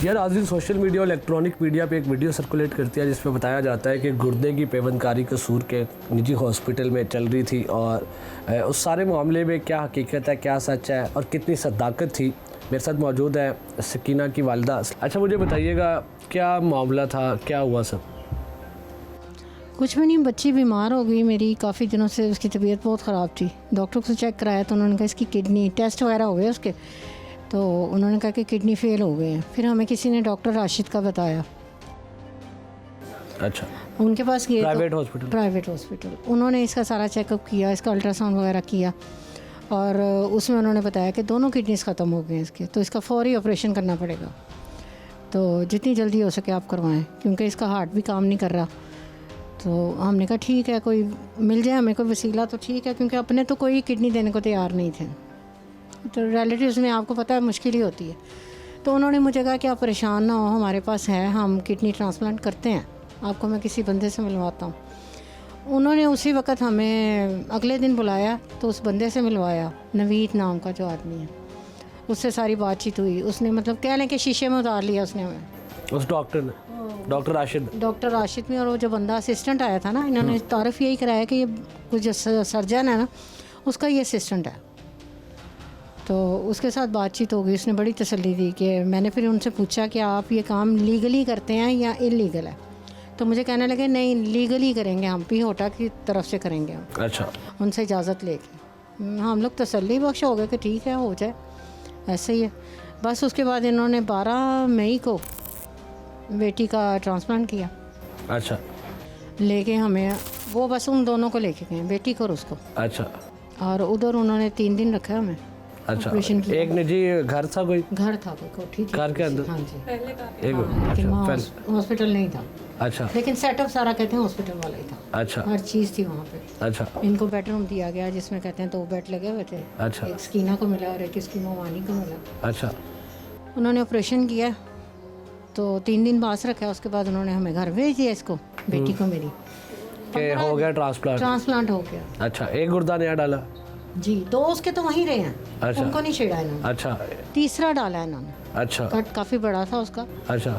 यार आज दिन सोशल मीडिया और इलेक्ट्रॉनिक मीडिया पे एक वीडियो सर्कुलेट करती है जिसमें बताया जाता है कि गुर्दे की पेवंदकारी कसूर के निजी हॉस्पिटल में चल रही थी और उस सारे मामले में क्या हकीकत है, क्या सच है और कितनी सदाकत थी। मेरे साथ मौजूद है सकीना की वालिदा। अच्छा मुझे बताइएगा क्या मामला था, क्या हुआ सब? कुछ भी नहीं, बच्ची बीमार हो गई मेरी, काफ़ी दिनों से उसकी तबीयत बहुत ख़राब थी। डॉक्टर को चेक कराया तो उन्होंने कहा इसकी किडनी टेस्ट वगैरह हो गए उसके, तो उन्होंने कहा कि किडनी फेल हो गए हैं। फिर हमें किसी ने डॉक्टर राशिद का बताया। अच्छा, उनके पास गए, प्राइवेट हॉस्पिटल। उन्होंने इसका सारा चेकअप किया, इसका अल्ट्रासाउंड वगैरह किया और उसमें उन्होंने बताया कि दोनों किडनीज़ ख़त्म हो गए इसके, तो इसका फौरी ऑपरेशन करना पड़ेगा। तो जितनी जल्दी हो सके आप करवाएं, क्योंकि इसका हार्ट भी काम नहीं कर रहा। तो हमने कहा ठीक है, कोई मिल जाए हमें कोई वसीला तो ठीक है, क्योंकि अपने तो कोई किडनी देने को तैयार नहीं थे, तो रिलेटिव्स में आपको पता है मुश्किल ही होती है। तो उन्होंने मुझे कहा कि आप परेशान ना हो, हमारे पास है, हम किडनी ट्रांसप्लांट करते हैं, आपको मैं किसी बंदे से मिलवाता हूँ। उन्होंने उसी वक्त हमें अगले दिन बुलाया, तो उस बंदे से मिलवाया, नवीद नाम का जो आदमी है, उससे सारी बातचीत हुई। उसने मतलब कह लें कि शीशे में उतार लिया उसने हमें, उस डॉक्टर ने, डॉक्टर राशिद में। और वो जो बंदा असिस्टेंट आया था ना, इन्होंने तारीफ़ यही कराया कि ये कुछ जो सर्जन है ना उसका ये असिस्टेंट है। तो उसके साथ बातचीत हो गई, उसने बड़ी तसल्ली दी कि मैंने फिर उनसे पूछा कि आप ये काम लीगली करते हैं या इलीगल है, तो मुझे कहने लगे नहीं लीगली करेंगे, हम पी होटा की तरफ से करेंगे हम। अच्छा, उनसे इजाज़त लेके हम लोग तसल्ली बख्श हो गए कि ठीक है हो जाए, ऐसे ही है बस। उसके बाद इन्होंने 12 मई को बेटी का ट्रांसप्लांट किया। अच्छा, लेके हमें वो बस उन दोनों को लेके गए, बेटी को और उसको। अच्छा, और उधर उन्होंने 3 दिन रखा हमें। अच्छा, एक निजी घर था, कोई घर था, कोई कोठी थी घर के अंदर। हाँ जी, एक हॉस्पिटल नहीं था। अच्छा, लेकिन सेटअप सारा कहते हैं हॉस्पिटल वाला ही था। अच्छा, हर चीज़ थी वहाँ पे। अच्छा, इनको बेडरूम दिया गया जिसमें कहते हैं 2 बेड लगे हुए थे। अच्छा, एक स्कीना को मिला और एक इसकी मोमानी को मिला। अच्छा, उन्होंने ऑपरेशन किया तो 3 दिन पास रखा, उसके बाद उन्होंने हमें घर भेज दिया इसको, बेटी को मेरी के हो गया ट्रांसप्लांट हो गया। अच्छा, एक गुर्दा नया डाला जी, 2 उसके तो वहीं रहे हैं। अच्छा, उनको नहीं छेड़ा इन्होंने। अच्छा, तीसरा डाला है इन्होंने। अच्छा, कट काफ़ी बड़ा था उसका। अच्छा,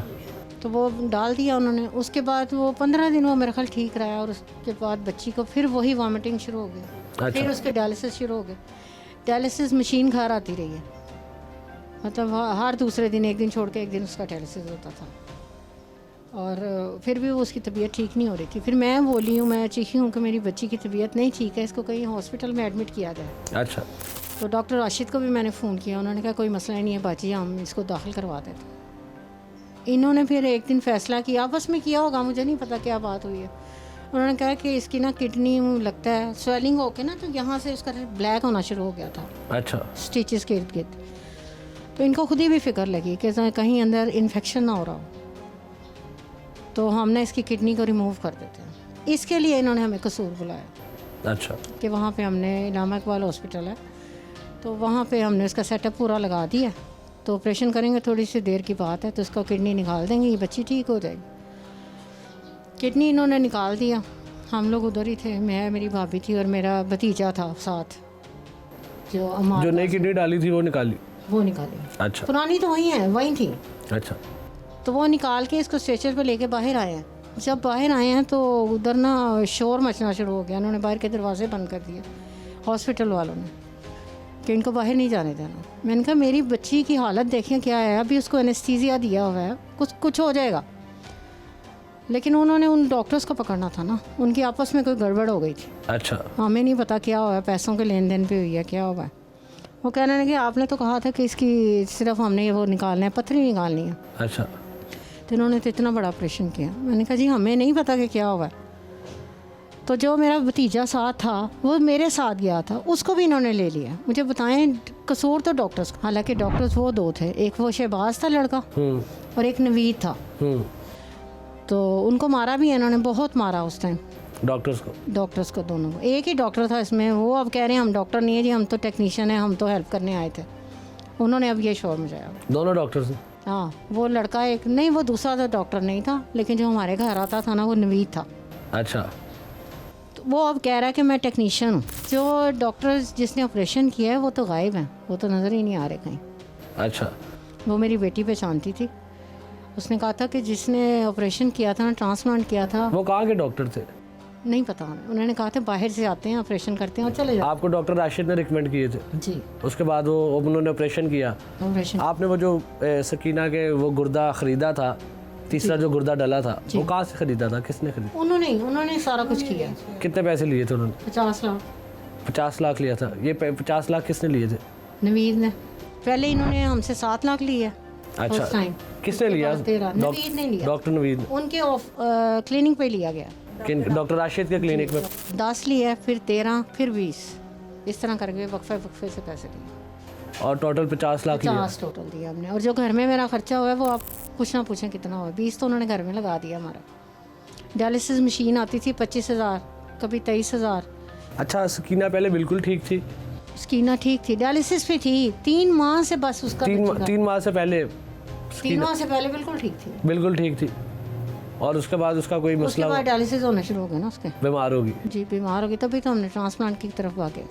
तो वो डाल दिया उन्होंने। उसके बाद वो 15 दिन वो मेरा ख्याल ठीक रहा, और उसके बाद बच्ची को फिर वही वॉमिटिंग शुरू हो गई। अच्छा, फिर उसके डायलिसिस शुरू हो गए। डायलिसिस मशीन घर आती रही है, मतलब हर दूसरे दिन, एक दिन छोड़ के एक दिन उसका डायलिसिस होता था, और फिर भी उसकी तबीयत ठीक नहीं हो रही थी। फिर मैं बोली हूँ, मैं चीखी हूँ कि मेरी बच्ची की तबीयत नहीं ठीक है, इसको कहीं हॉस्पिटल में एडमिट किया जाए। अच्छा, तो डॉक्टर राशिद को भी मैंने फ़ोन किया, उन्होंने कहा कोई मसला नहीं है बाजी, हम इसको दाखिल करवा देते। इन्होंने फिर एक दिन फ़ैसला किया, आपस में किया होगा, मुझे नहीं पता क्या बात हुई है। उन्होंने कहा कि इसकी ना किडनी लगता है स्वेलिंग होके ना, तो यहाँ से उसका ब्लैक होना शुरू हो गया था। अच्छा, स्टिचेस के इर्द गिर्द। तो इनको खुद ही भी फिक्र लगी कि कहीं अंदर इन्फेक्शन ना हो रहा हो, तो हमने इसकी किडनी को रिमूव कर देते हैं। इसके लिए इन्होंने हमें कसूर बुलाया। अच्छा, कि वहाँ पे हमने इलामा इकबाल हॉस्पिटल है, तो वहाँ पे हमने उसका सेटअप पूरा लगा दिया। तो ऑपरेशन करेंगे, थोड़ी सी देर की बात है, तो उसको किडनी निकाल देंगे, ये बच्ची ठीक हो जाएगी। किडनी इन्होंने निकाल दिया, हम लोग उधर ही थे, मैं, मेरी भाभी थी और मेरा भतीजा था साथ। जो नई किडनी डाली थी वो निकाली? अच्छा, पुरानी तो वहीं है, वहीं थी। अच्छा, तो वो निकाल के इसको स्ट्रेचर पे लेके बाहर आए हैं। जब बाहर आए हैं तो उधर ना शोर मचना शुरू हो गया, उन्होंने बाहर के दरवाजे बंद कर दिए हॉस्पिटल वालों ने, कि इनको बाहर नहीं जाने देना। मैंने कहा मेरी बच्ची की हालत देखें क्या है, अभी उसको एनेस्थीसिया दिया हुआ है, कुछ हो जाएगा। लेकिन उन्होंने उन डॉक्टर्स को पकड़ना था ना, उनकी आपस में कोई गड़बड़ हो गई थी। अच्छा, हमें नहीं पता क्या हुआ है, पैसों के लेन देन पे हुई है, क्या हुआ है। वो कहने लगे आपने तो कहा था कि इसकी सिर्फ हमने वो निकालना है, पथरी निकालनी है। अच्छा, तो इन्होंने तो इतना बड़ा ऑपरेशन किया। मैंने कहा जी हमें नहीं पता कि क्या हुआ। तो जो मेरा भतीजा साथ था वो मेरे साथ गया था, उसको भी इन्होंने ले लिया। मुझे बताएं, कसूर तो डॉक्टर्स, हालांकि डॉक्टर्स वो 2 थे, एक वो शहबाज था लड़का और एक नवीद था। तो उनको मारा भी है इन्होंने, बहुत मारा उस टाइम डॉक्टर्स को दोनों को। एक ही डॉक्टर था इसमें, वो अब कह रहे हैं हम डॉक्टर नहीं है जी, हम तो टेक्नीशियन है, हम तो हेल्प करने आए थे। उन्होंने अब ये शोर मचाया। दोनों डॉक्टर्स? हाँ, वो लड़का एक नहीं, वो दूसरा तो डॉक्टर नहीं था, लेकिन जो हमारे घर आता था ना वो नवीद था। अच्छा, तो वो अब कह रहा है कि मैं टेक्नीशियन हूँ। जो डॉक्टर जिसने ऑपरेशन किया है वो तो गायब हैं, वो तो नज़र ही नहीं आ रहे कहीं। अच्छा, वो मेरी बेटी पहचानती थी, उसने कहा था कि जिसने ऑपरेशन किया था ना, ट्रांसप्लांट किया था, वो कहाँ के डॉक्टर थे? नहीं पता उन्हें, उन्होंने कहा था बाहर से आते हैं, ऑपरेशन करते हैं और चले जाते आपको डॉक्टर राशिद ने रिकमेंड किए थे? हैं। जी, उसके बाद वो उन्होंने ऑपरेशन किया। ऑपरेशन आपने वो जो सकीना के वो गुर्दा ख़रीदा था, तीसरा जो गुर्दा डला था, वो कहाँ से ख़रीदा था, किसने खरीदा? उन्होंने सारा कुछ किया। कितने पैसे लिए थे उन्होंने? 50 लाख 50 लाख लिया था। ये 50 लाख किसने लिए थे? नवीद ने, पहले इन्होंने हमसे 7 लाख लिए अच्छा, उस टाइम। किसने लिया? नवीद ने लिया, डॉक्टर नवीद। उनके क्लिनिक पे लिया गया। किन? डॉक्टर राशिद के क्लिनिक में? 10 लिए, फिर 13, फिर 20, इस तरह करके वक्फे से पैसे लिए। और टोटल 50 लाख लिया। 50 टोटल दिया हमने। और जो घर में मेरा खर्चा हुआ है वो आप कुछ ना पूछें कितना हुआ। 20 तो उन्होंने घर में लगा दिया हमारा। डायलिसिस मशीन आती थी 25,000, कभी 23,000। अच्छा, सकीना पहले बिल्कुल ठीक थी? स्कीना ठीक थी, डायलिसिस पे थी 3 माह से, बस उसका 3 माह से पहले 3 माह से पहले बिल्कुल ठीक थी। बिल्कुल ठीक थी। और उसके बाद उसका कोई उसके मसला बाद डायलिसिस होना शुरू हो गया ना उसके। बीमार होगी? जी, बीमार हो गई, तभी तो हमने ट्रांसप्लांट की तरफ भागे।